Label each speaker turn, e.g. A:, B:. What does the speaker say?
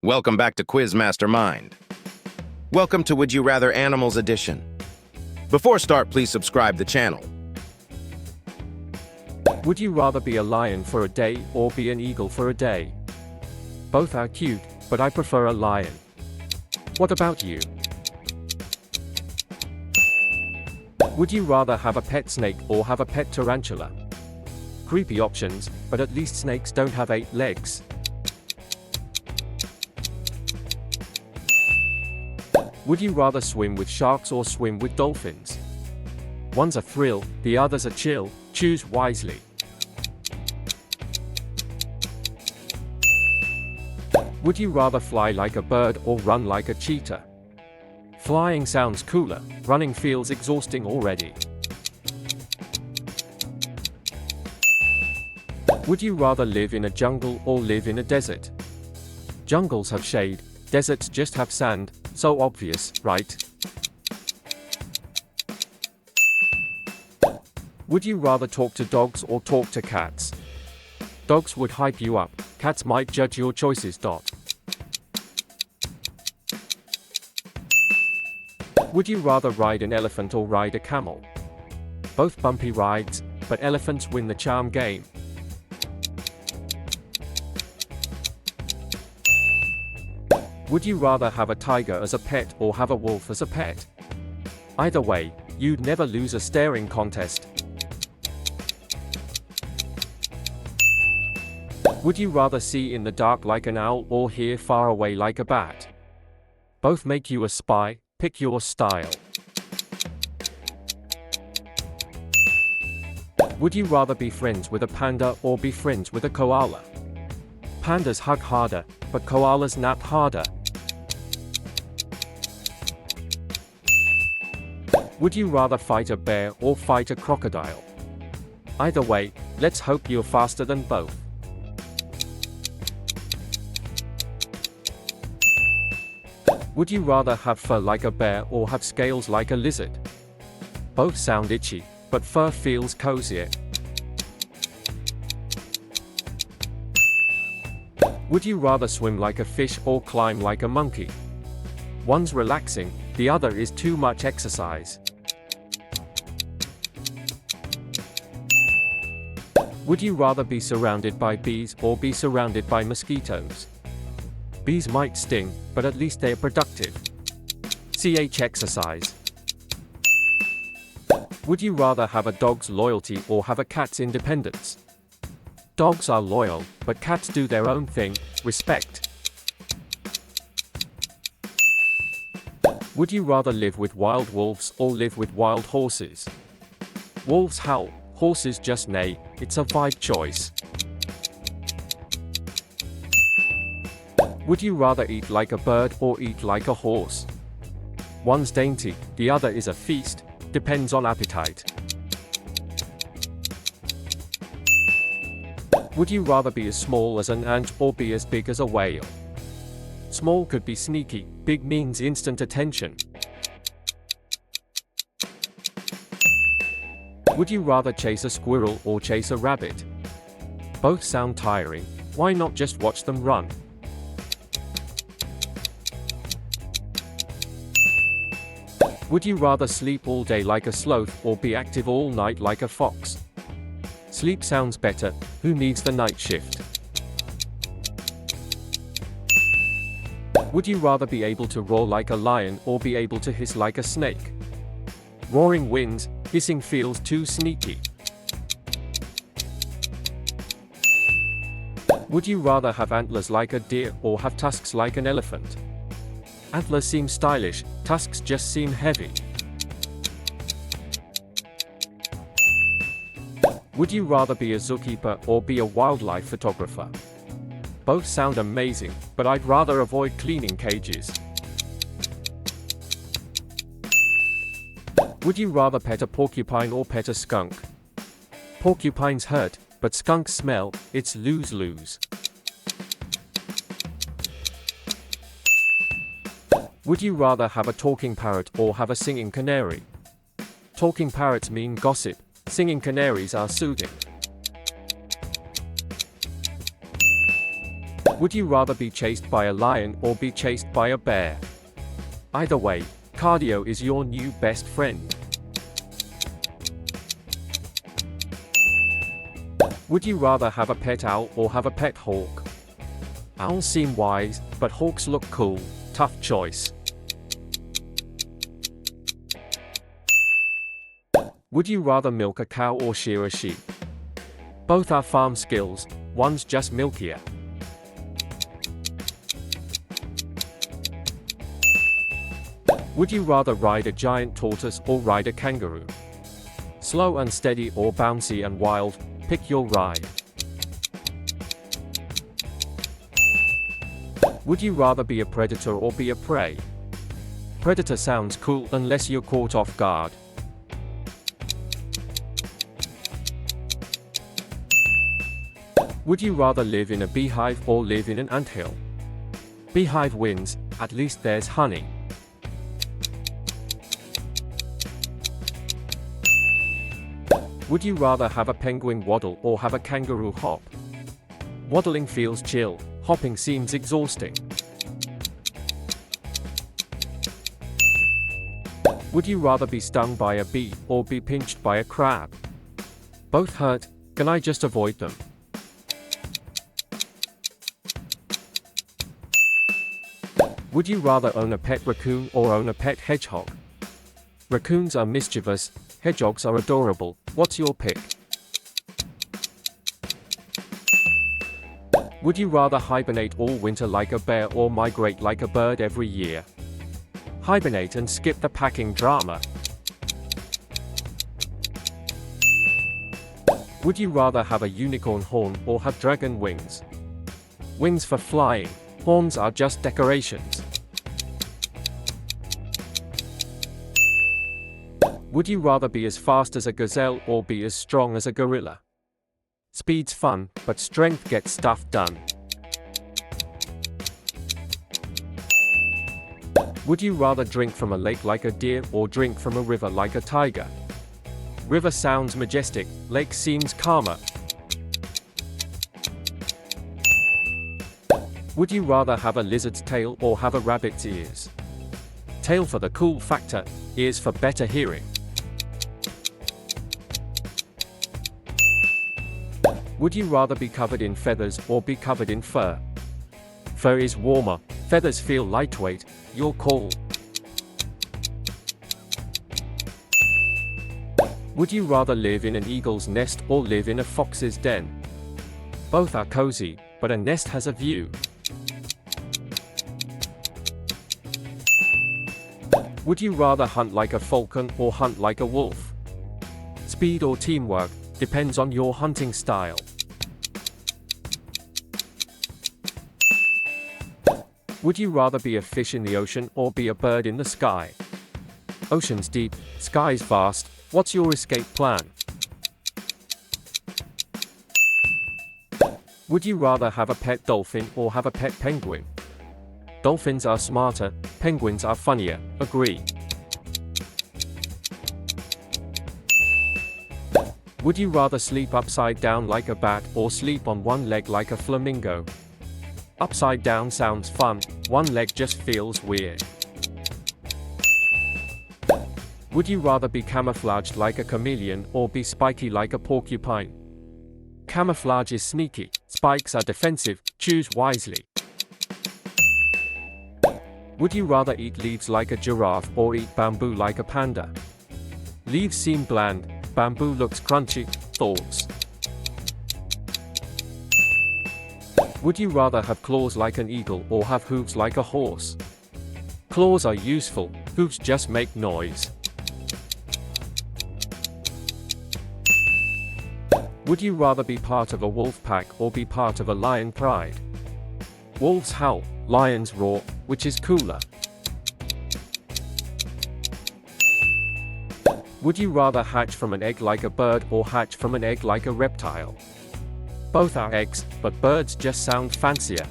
A: Welcome back to Quiz Mastermind. Welcome to Would You Rather Animals Edition. Before start, please subscribe the channel.
B: Would you rather be a lion for a day or be an eagle for a day? Both are cute, but I prefer a lion. What about you? Would you rather have a pet snake or have a pet tarantula? Creepy options, but at least snakes don't have 8 legs. Would you rather swim with sharks or swim with dolphins? One's a thrill, the other's a chill, choose wisely. Would you rather fly like a bird or run like a cheetah? Flying sounds cooler, running feels exhausting already. Would you rather live in a jungle or live in a desert? Jungles have shade, deserts just have sand, so obvious, right? Would you rather talk to dogs or talk to cats? Dogs would hype you up, cats might judge your choices. Would you rather ride an elephant or ride a camel? Both bumpy rides, but elephants win the charm game. Would you rather have a tiger as a pet or have a wolf as a pet? Either way, you'd never lose a staring contest. Would you rather see in the dark like an owl or hear far away like a bat? Both make you a spy, pick your style. Would you rather be friends with a panda or be friends with a koala? Pandas hug harder, but koalas nap harder. Would you rather fight a bear or fight a crocodile? Either way, let's hope you're faster than both. Would you rather have fur like a bear or have scales like a lizard? Both sound itchy, but fur feels cozier. Would you rather swim like a fish or climb like a monkey? One's relaxing, the other is too much exercise. Would you rather be surrounded by bees or be surrounded by mosquitoes? Bees might sting, but at least they're productive. CH exercise. Would you rather have a dog's loyalty or have a cat's independence? Dogs are loyal, but cats do their own thing, respect. Would you rather live with wild wolves or live with wild horses? Wolves howl, horses just neigh, it's a vibe choice. Would you rather eat like a bird or eat like a horse? One's dainty, the other is a feast, depends on appetite. Would you rather be as small as an ant or be as big as a whale? Small could be sneaky, big means instant attention. Would you rather chase a squirrel or chase a rabbit? Both sound tiring, why not just watch them run? Would you rather sleep all day like a sloth or be active all night like a fox? Sleep sounds better, who needs the night shift? Would you rather be able to roar like a lion or be able to hiss like a snake? Roaring wins, hissing feels too sneaky. Would you rather have antlers like a deer or have tusks like an elephant? Antlers seem stylish, tusks just seem heavy. Would you rather be a zookeeper or be a wildlife photographer? Both sound amazing, but I'd rather avoid cleaning cages. Would you rather pet a porcupine or pet a skunk? Porcupines hurt, but skunks smell, it's lose-lose. Would you rather have a talking parrot or have a singing canary? Talking parrots mean gossip, singing canaries are soothing. Would you rather be chased by a lion or be chased by a bear? Either way, cardio is your new best friend. Would you rather have a pet owl or have a pet hawk? Owls seem wise, but hawks look cool. Tough choice. Would you rather milk a cow or shear a sheep? Both are farm skills, one's just milkier. Would you rather ride a giant tortoise or ride a kangaroo? Slow and steady or bouncy and wild, pick your ride. Would you rather be a predator or be a prey? Predator sounds cool unless you're caught off guard. Would you rather live in a beehive or live in an anthill? Beehive wins, at least there's honey. Would you rather have a penguin waddle or have a kangaroo hop? Waddling feels chill, hopping seems exhausting. Would you rather be stung by a bee or be pinched by a crab? Both hurt, can I just avoid them? Would you rather own a pet raccoon or own a pet hedgehog? Raccoons are mischievous, hedgehogs are adorable. What's your pick? Would you rather hibernate all winter like a bear or migrate like a bird every year? Hibernate and skip the packing drama. Would you rather have a unicorn horn or have dragon wings? Wings for flying, horns are just decorations. Would you rather be as fast as a gazelle or be as strong as a gorilla? Speed's fun, but strength gets stuff done. Would you rather drink from a lake like a deer or drink from a river like a tiger? River sounds majestic, lake seems calmer. Would you rather have a lizard's tail or have a rabbit's ears? Tail for the cool factor, ears for better hearing. Would you rather be covered in feathers or be covered in fur? Fur is warmer, feathers feel lightweight, your call. Would you rather live in an eagle's nest or live in a fox's den? Both are cozy, but a nest has a view. Would you rather hunt like a falcon or hunt like a wolf? Speed or teamwork, depends on your hunting style. Would you rather be a fish in the ocean or be a bird in the sky? Ocean's deep, sky's vast, what's your escape plan? Would you rather have a pet dolphin or have a pet penguin? Dolphins are smarter, penguins are funnier, agree. Would you rather sleep upside down like a bat or sleep on one leg like a flamingo? Upside down sounds fun, one leg just feels weird. Would you rather be camouflaged like a chameleon or be spiky like a porcupine? Camouflage is sneaky, spikes are defensive, choose wisely. Would you rather eat leaves like a giraffe or eat bamboo like a panda? Leaves seem bland, bamboo looks crunchy, thoughts. Would you rather have claws like an eagle or have hooves like a horse? Claws are useful, hooves just make noise. Would you rather be part of a wolf pack or be part of a lion pride? Wolves howl, lions roar, which is cooler? Would you rather hatch from an egg like a bird or hatch from an egg like a reptile? Both are eggs, but birds just sound fancier.